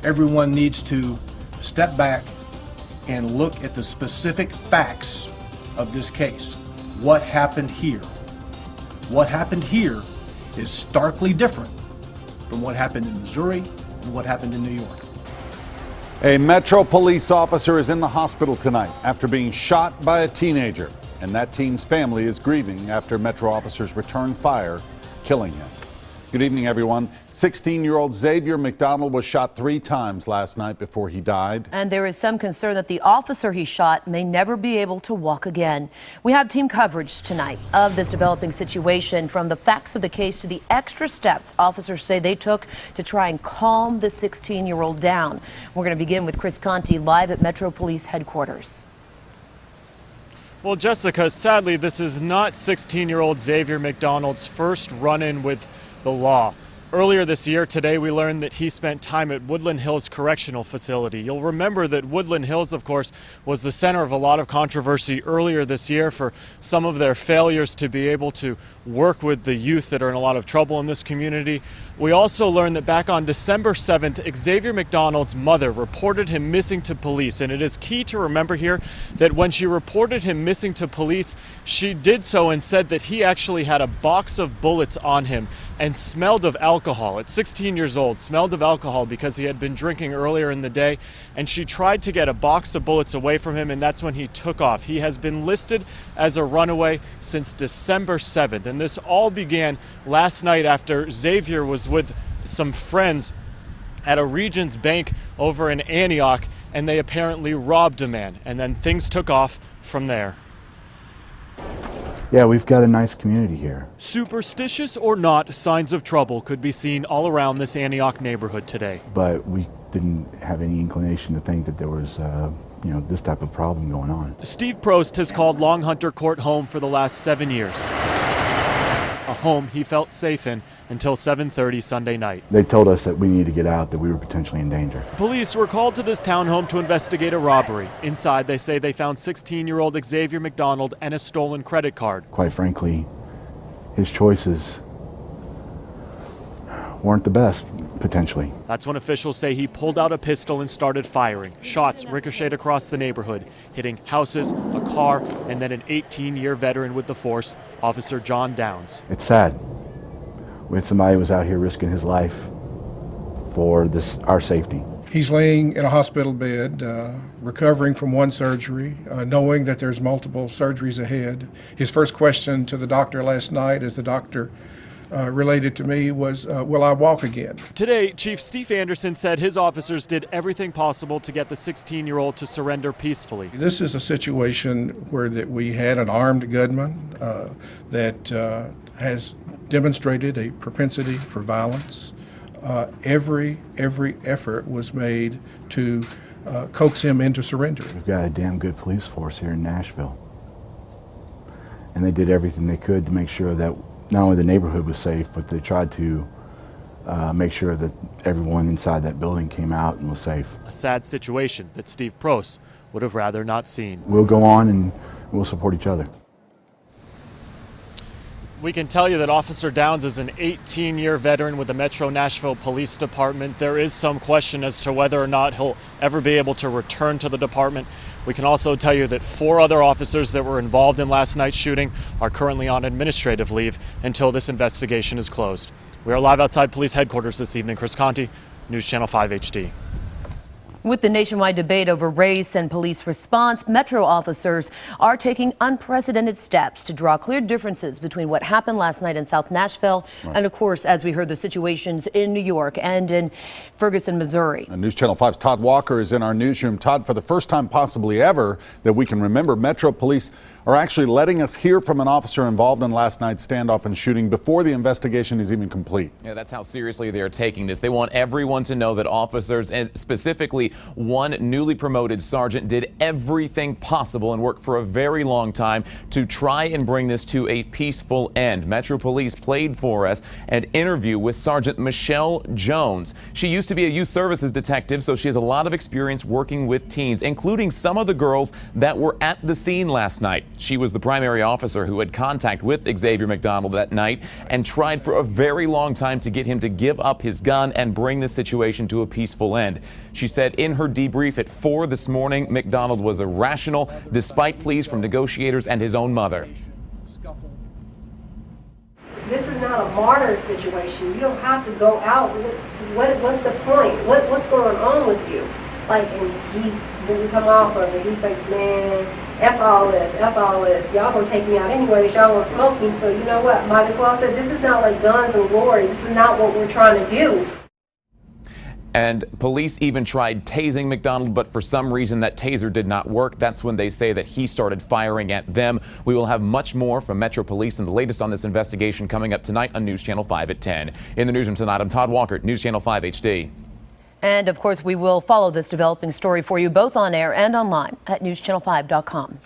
everyone needs to step back and look at the specific facts of this case. What happened here? What happened here is starkly different from what happened in Missouri and what happened in New York. A Metro police officer is in the hospital tonight after being shot by a teenager, and that teen's family is grieving after Metro officers returned fire, killing him. Good evening, everyone. 16-year-old Xavier McDonald was shot 3 times last night before he died. And there is some concern that the officer he shot may never be able to walk again. We have team coverage tonight of this developing situation, from the facts of the case to the extra steps officers say they took to try and calm the 16-year-old down. We're going to begin with Chris Conti live at Metro Police headquarters. Well, Jessica, sadly, this is not 16-year-old Xavier McDonald's first run-in with the law. Earlier this year, today, we learned that he spent time at Woodland Hills Correctional Facility. You'll remember that Woodland Hills, of course, was the center of a lot of controversy earlier this year for some of their failures to be able to work with the youth that are in a lot of trouble in this community. We also learned that back on December 7th, Xavier McDonald's mother reported him missing to police. And it is key to remember here that when she reported him missing to police, she did so and said that he actually had a box of bullets on him and smelled of alcohol. At 16 years old, smelled of alcohol because he had been drinking earlier in the day. And she tried to get a box of bullets away from him, and that's when he took off. He has been listed as a runaway since December 7th. And this all began last night after Xavier was with some friends at a Regions Bank over in Antioch, and they apparently robbed a man. And then things took off from there. Yeah, we've got a nice community here. Superstitious or not, signs of trouble could be seen all around this Antioch neighborhood today. But we didn't have any inclination to think that there was, this type of problem going on. Steve Prost has called Long Hunter Court home for the last 7 years. A home he felt safe in until 7:30 Sunday night. They told us that we needed to get out, that we were potentially in danger. Police were called to this townhome to investigate a robbery. Inside, they say they found 16-year-old Xavier McDonald and a stolen credit card. Quite frankly, his choices weren't the best, potentially. That's when officials say he pulled out a pistol and started firing. Shots ricocheted across the neighborhood, hitting houses, a car, and then an 18-year veteran with the force, Officer John Downs. It's sad. We had somebody who was out here risking his life for our safety. He's laying in a hospital bed, recovering from one surgery, knowing that there's multiple surgeries ahead. His first question to the doctor last night, as the doctor related to me, was, will I walk again? Today, Chief Steve Anderson said his officers did everything possible to get the 16-year-old to surrender peacefully. This is a situation where we had an armed gunman that has demonstrated a propensity for violence. Every effort was made to coax him into surrender. We've got a damn good police force here in Nashville. And they did everything they could to make sure that not only the neighborhood was safe, but they tried to make sure that everyone inside that building came out and was safe. A sad situation that Steve Prost would have rather not seen. We'll go on and we'll support each other. We can tell you that Officer Downs is an 18-year veteran with the Metro Nashville Police Department. There is some question as to whether or not he'll ever be able to return to the department. We can also tell you that 4 other officers that were involved in last night's shooting are currently on administrative leave until this investigation is closed. We are live outside police headquarters this evening. Chris Conti, News Channel 5 HD. With the nationwide debate over race and police response, Metro officers are taking unprecedented steps to draw clear differences between what happened last night in South Nashville and, of course, as we heard, the situations in New York and in Ferguson, Missouri. And News Channel 5's Todd Walker is in our newsroom. Todd, for the first time possibly ever that we can remember, Metro Police are actually letting us hear from an officer involved in last night's standoff and shooting before the investigation is even complete. Yeah, that's how seriously they are taking this. They want everyone to know that officers, and specifically one newly promoted sergeant, did everything possible and worked for a very long time to try and bring this to a peaceful end. Metro Police played for us an interview with Sergeant Michelle Jones. She used to be a youth services detective, so she has a lot of experience working with teens, including some of the girls that were at the scene last night. She was the primary officer who had contact with Xavier McDonald that night and tried for a very long time to get him to give up his gun and bring the situation to a peaceful end. She said in her debrief at 4 this morning, McDonald was irrational despite pleas from negotiators and his own mother. This is not a martyr situation. You don't have to go out. What's the point? What's going on with you? Like, and when we come off of it, he's like, man, F all this, F all this. Y'all gonna take me out anyways. Y'all gonna smoke me. So you know what? Might as well say this is not like guns and glory. This is not what we're trying to do. And police even tried tasing McDonald, but for some reason that taser did not work. That's when they say that he started firing at them. We will have much more from Metro Police and the latest on this investigation coming up tonight on News Channel 5 at 10. In the newsroom tonight, I'm Todd Walker, News Channel 5 HD. And of course, we will follow this developing story for you both on air and online at newschannel5.com.